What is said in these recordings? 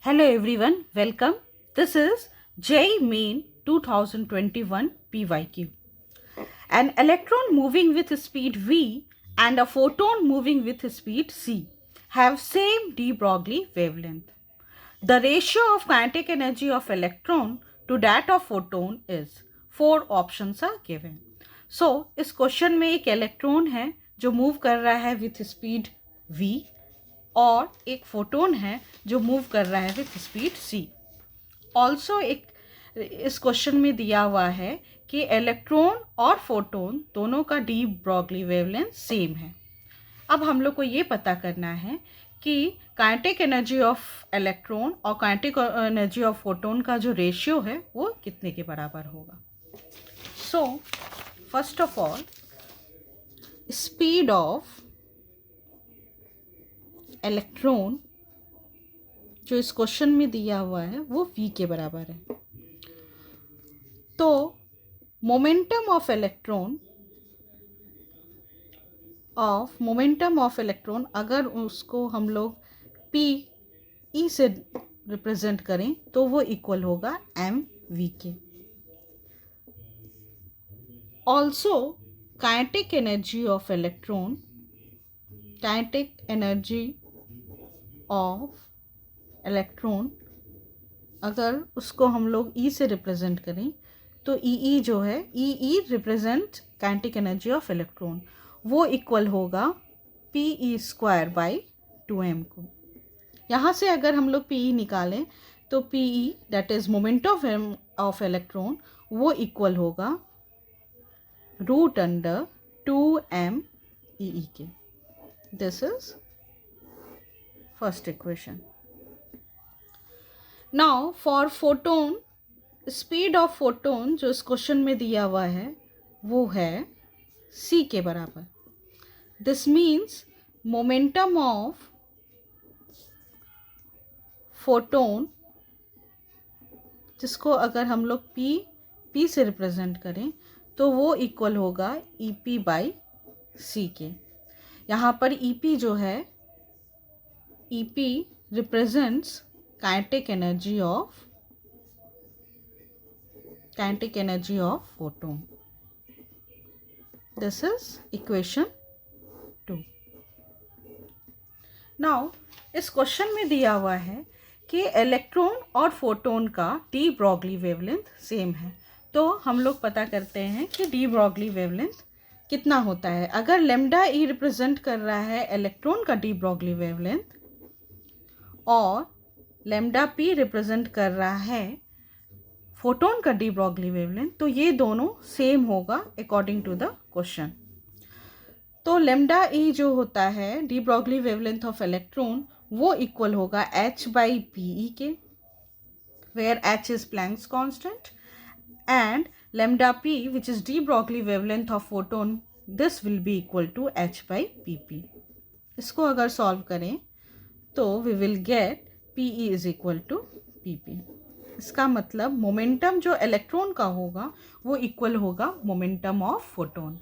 Hello everyone, welcome. This is JEE Main 2021 PYQ. An electron moving with speed v and a photon moving with speed c have same de Broglie wavelength. The ratio of kinetic energy of electron to that of photon is 4 options are given. So, इस question में एक electron है जो move कर रहा है with speed v और एक फोटोन है जो मूव कर रहा है विथ स्पीड c. ऑल्सो एक इस क्वेश्चन में दिया हुआ है कि इलेक्ट्रॉन और फोटोन दोनों का डी ब्रॉगली वेवलेंथ सेम है. अब हम लोग को ये पता करना है कि काइनेटिक एनर्जी ऑफ इलेक्ट्रॉन और काइनेटिक एनर्जी ऑफ फोटोन का जो रेशियो है वो कितने के बराबर होगा. So first of all, speed of electron जो इस क्वेश्चन में दिया हुआ है वो v के बराबर है. तो मोमेंटम ऑफ इलेक्ट्रॉन अगर उसको हम लोग p e से रिप्रेजेंट करें तो वो इक्वल होगा mv के. Also kinetic energy of electron अगर उसको हम लोग E से रिप्रेजेंट करें तो ई जो है E represent kinetic energy of electron, वो इक्वल होगा PE² बाई 2m को. यहाँ से अगर हम लोग PE निकालें तो PE that is momentum of electron वो इक्वल होगा √2m EE के. This is first equation. Now for photon, speed of photon जो इस क्वेश्चन में दिया हुआ है वो है c के बराबर. This means momentum of photon जिसको अगर हम लोग p से रिप्रेजेंट करें तो वो इक्वल होगा EP बाई c के. यहाँ पर EP जो है EP represents kinetic energy of photon. This is equation 2. Now इस क्वेश्चन में दिया हुआ है कि इलेक्ट्रॉन और फोटोन का डी ब्रॉगली वेवलेंथ सेम है. तो हम लोग पता करते हैं कि डी ब्रॉगली वेवलेंथ कितना होता है. अगर लेमडा ई रिप्रेजेंट कर रहा है इलेक्ट्रॉन का डी ब्रॉगली वेवलेंथ और लेमडा पी रिप्रेजेंट कर रहा है फोटोन का डी ब्रॉगली वेवलेंथ, तो ये दोनों सेम होगा अकॉर्डिंग टू द क्वेश्चन. तो लेमडा ई जो होता है de Broglie wavelength of electron वो इक्वल होगा h बाई पी के, where h is Planck's constant, and lambda P which is de Broglie wavelength of photon, this will be equal to h by P. इसको अगर solve करें तो we will get PE is equal to PP. इसका मतलब momentum जो electron का होगा वो इक्वल होगा मोमेंटम ऑफ फोटोन.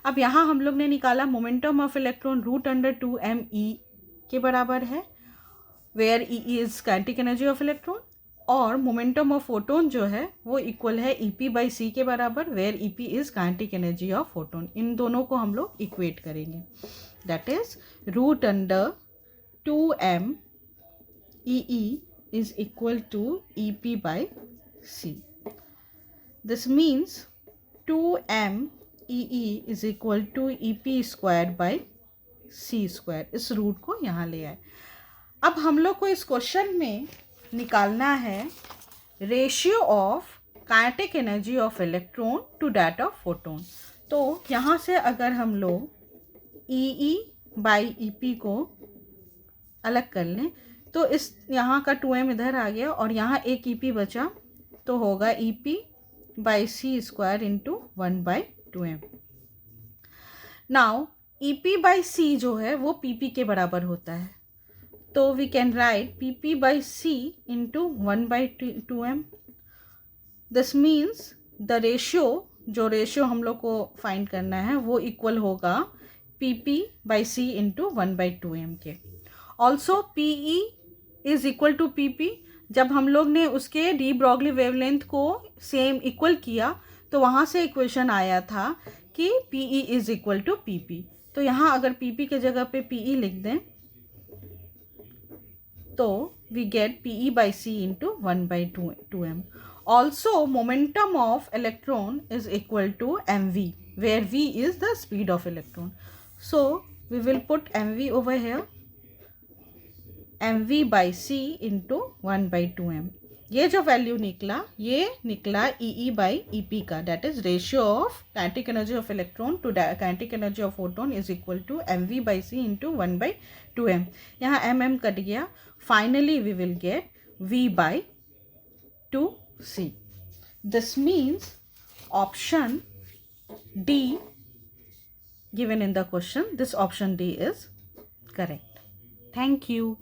अब यहाँ हम लोग ने निकाला momentum of electron √2m E के बराबर है, where E is kinetic energy of electron, और मोमेंटम ऑफ फोटोन जो है वो इक्वल है EP बाई C के बराबर, where EP is kinetic energy of photon. इन दोनों को हम लोग इक्वेट करेंगे. That is √2m EE is equal to EP by C. This means 2m EE is equal to EP square by C square. इस root को यहाँ ले आए. अब हम लोग को इस क्वेश्चन में निकालना है ratio of kinetic energy of electron to that of photon. तो यहाँ से अगर हम लोग EE बाई EP को अलग कर लें तो इस यहाँ का 2m इधर आ गया और यहाँ एक EP बचा, तो होगा EP by C² into 1/2m. Now EP by C जो है वो PP के बराबर होता है, तो we can write PP by C into 1/2m. This means the ratio हम लोग को फाइंड करना है वो इक्वल होगा PP by C into 1/2m के. Also PE is equal to P P, जब हम लोग ने उसके डी ब्रॉगली वेवलेंथ को सेम इक्वल किया तो वहाँ से इक्वेशन आया था कि P E is equal to P P. तो यहाँ अगर पी पी के जगह पे पी ई लिख दें तो we get PE by C into 1 by 2m. Also, momentum of electron is equal to mv, where v is the speed of electron. So, we will put mv over here, mv by C into 1 by 2m. ये जो value निकला ये निकला E by E P का, that is ratio of kinetic energy of electron to kinetic energy of photon is equal to M V by C into 1 by 2m. यहाँ M cut गया. Finally we will get v by 2c. This means option D given in the question, this option D is correct. Thank you.